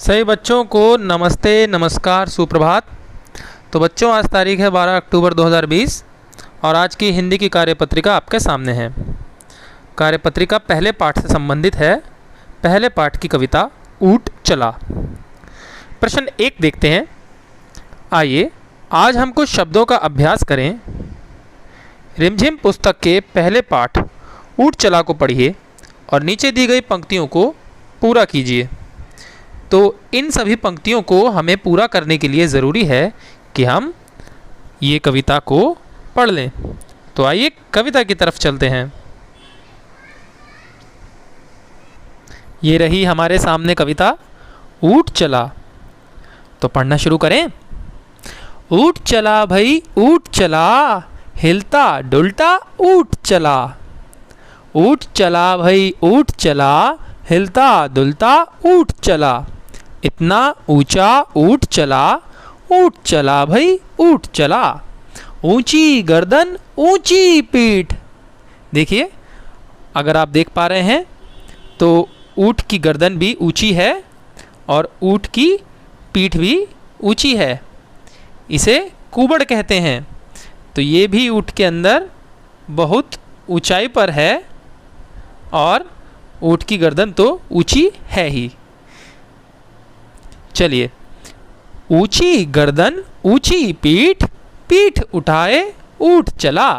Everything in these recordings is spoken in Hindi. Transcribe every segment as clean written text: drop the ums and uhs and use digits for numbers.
सभी बच्चों को नमस्ते, नमस्कार, सुप्रभात। तो बच्चों, आज तारीख है 12 अक्टूबर 2020 और आज की हिंदी की कार्यपत्रिका आपके सामने है। कार्यपत्रिका पहले पाठ से संबंधित है। पहले पाठ की कविता ऊँट चला। प्रश्न 1 देखते हैं। आइए आज हम कुछ शब्दों का अभ्यास करें। रिमझिम पुस्तक के पहले पाठ ऊँट चला को पढ़िए और नीचे दी गई पंक्तियों को पूरा कीजिए। तो इन सभी पंक्तियों को हमें पूरा करने के लिए ज़रूरी है कि हम ये कविता को पढ़ लें। तो आइए कविता की तरफ चलते हैं। ये रही हमारे सामने कविता ऊँट चला। तो पढ़ना शुरू करें। ऊँट चला भई ऊँट चला, हिलता डुलता ऊँट चला। ऊँट चला भई ऊँट चला, हिलता डुलता ऊँट चला। इतना ऊंचा ऊँट चला, ऊँट चला भई ऊँट चला। ऊंची गर्दन ऊंची पीठ। देखिए, अगर आप देख पा रहे हैं तो ऊँट की गर्दन भी ऊंची है और ऊँट की पीठ भी ऊंची है। इसे कुबड़ कहते हैं। तो ये भी ऊँट के अंदर बहुत ऊंचाई पर है और ऊँट की गर्दन तो ऊंची है ही। चलिए, ऊंची गर्दन ऊंची पीठ, पीठ उठाए ऊँट चला।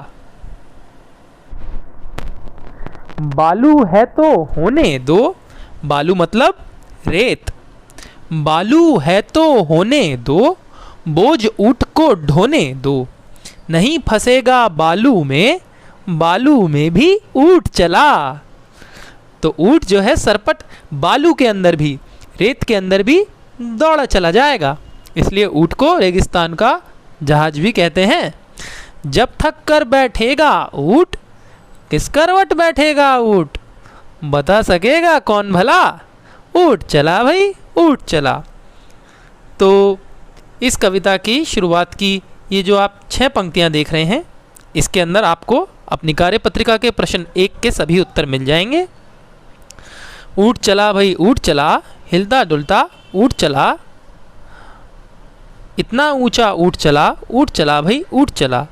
बालू है तो होने दो। बालू मतलब रेत। बालू है तो होने दो, बोझ ऊँट को ढोने दो। नहीं फंसेगा बालू में भी ऊँट चला। तो ऊँट जो है सरपट बालू के अंदर भी, रेत के अंदर भी दौड़ा चला जाएगा। इसलिए ऊँट को रेगिस्तान का जहाज भी कहते हैं। जब थक कर बैठेगा ऊँट, किस करवट बैठेगा ऊँट, बता सकेगा कौन भला। ऊँट चला भाई ऊँट चला। तो इस कविता की शुरुआत की ये जो आप 6 पंक्तियाँ देख रहे हैं, इसके अंदर आपको अपनी कार्यपत्रिका के प्रश्न 1 के सभी उत्तर मिल जाएंगे। ऊँट चला भाई ऊँट चला, हिलता डुलता ऊँट चला। इतना ऊंचा ऊँट चला भाई ऊँट चला।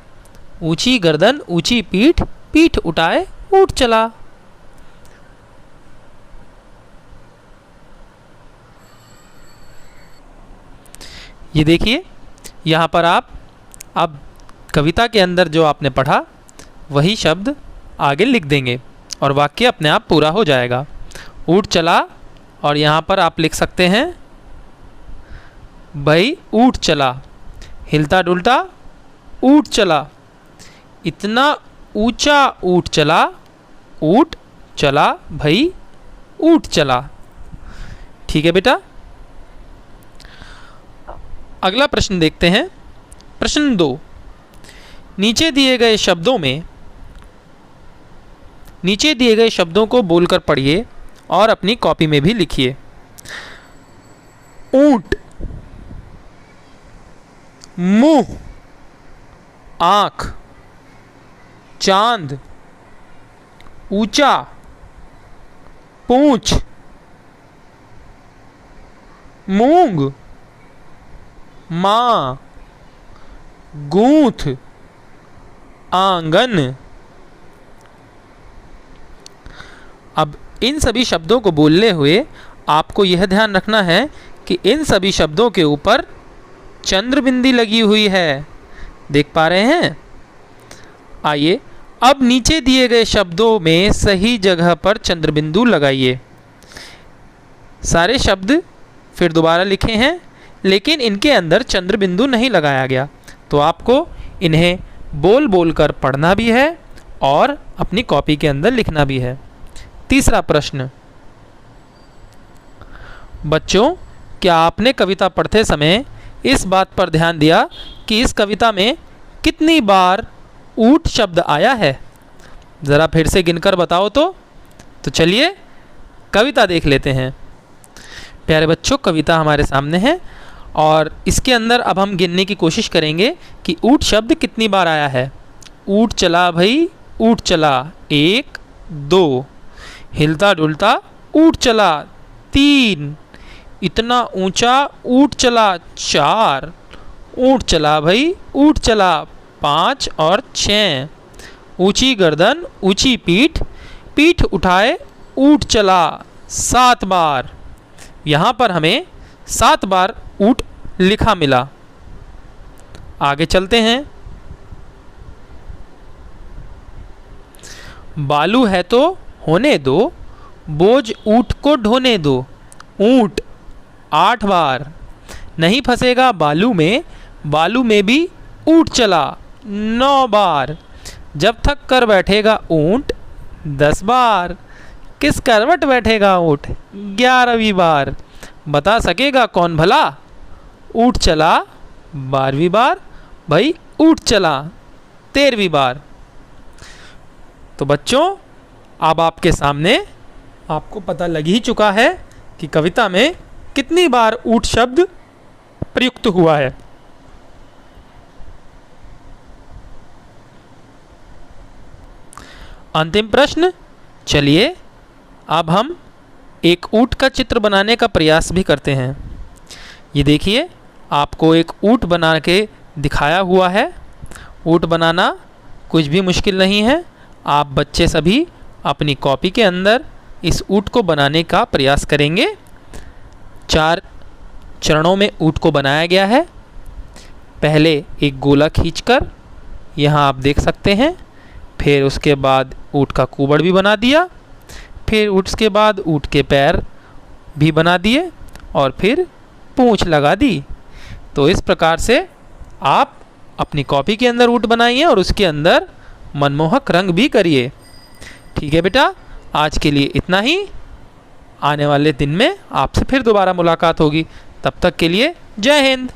ऊंची गर्दन ऊंची पीठ, पीठ उठाए ऊँट चला। ये देखिए, यहाँ पर आप अब कविता के अंदर जो आपने पढ़ा वही शब्द आगे लिख देंगे और वाक्य अपने आप पूरा हो जाएगा। ऊँट चला और यहाँ पर आप लिख सकते हैं भाई ऊँट चला, हिलता डुलता ऊँट चला। इतना ऊंचा ऊँट चला भाई ऊँट चला। ठीक है बेटा। अगला प्रश्न देखते हैं। प्रश्न 2। नीचे दिए गए शब्दों को बोलकर पढ़िए और अपनी कॉपी में भी लिखिए। ऊंट, मुंह, आंख, चांद, ऊंचा, पूंछ, मूंग, माँ, गूंथ, आंगन। अब इन सभी शब्दों को बोलने हुए आपको यह ध्यान रखना है कि इन सभी शब्दों के ऊपर चंद्र बिंदी लगी हुई है। देख पा रहे हैं? आइए अब नीचे दिए गए शब्दों में सही जगह पर चंद्र बिंदु लगाइए। सारे शब्द फिर दोबारा लिखे हैं, लेकिन इनके अंदर चंद्र बिंदु नहीं लगाया गया। तो आपको इन्हें बोल बोल कर पढ़ना भी है और अपनी कॉपी के अंदर लिखना भी है। तीसरा प्रश्न। बच्चों, क्या आपने कविता पढ़ते समय इस बात पर ध्यान दिया कि इस कविता में कितनी बार ऊँट शब्द आया है? ज़रा फिर से गिनकर बताओ तो चलिए कविता देख लेते हैं। प्यारे बच्चों, कविता हमारे सामने है और इसके अंदर अब हम गिनने की कोशिश करेंगे कि ऊँट शब्द कितनी बार आया है। ऊँट चला भाई ऊँट चला 1 2, हिलता डुलता ऊँट चला 3, इतना ऊंचा ऊंट चला 4, ऊंट चला भाई ऊंट चला 5 और 6, ऊंची गर्दन ऊंची पीठ, पीठ उठाए ऊंट चला 7 बार। यहाँ पर हमें 7 बार ऊंट लिखा मिला। आगे चलते हैं। बालू है तो होने दो, बोझ ऊंट को ढोने दो। ऊंट 8 बार, नहीं फंसेगा बालू में भी ऊंट चला 9 बार। जब थक कर बैठेगा ऊंट 10 बार, किस करवट बैठेगा ऊंट 11वीं बार। बता सकेगा कौन भला, ऊंट चला 12वीं बार, भाई ऊंट चला 13वीं बार। तो बच्चों अब आपके सामने आपको पता लग ही चुका है कि कविता में कितनी बार ऊंट शब्द प्रयुक्त हुआ है। अंतिम प्रश्न। चलिए अब हम एक ऊंट का चित्र बनाने का प्रयास भी करते हैं। ये देखिए आपको एक ऊंट बना के दिखाया हुआ है। ऊंट बनाना कुछ भी मुश्किल नहीं है। आप बच्चे सभी अपनी कॉपी के अंदर इस ऊंट को बनाने का प्रयास करेंगे। 4 चरणों में ऊंट को बनाया गया है। पहले एक गोला खींचकर यहाँ आप देख सकते हैं, फिर उसके बाद ऊंट का कुबड़ भी बना दिया, फिर उसके बाद ऊंट के पैर भी बना दिए और फिर पूंछ लगा दी। तो इस प्रकार से आप अपनी कॉपी के अंदर ऊंट बनाइए और उसके अंदर मनमोहक रंग भी करिए। ठीक है बेटा, आज के लिए इतना ही। आने वाले दिन में आपसे फिर दोबारा मुलाकात होगी। तब तक के लिए जय हिंद।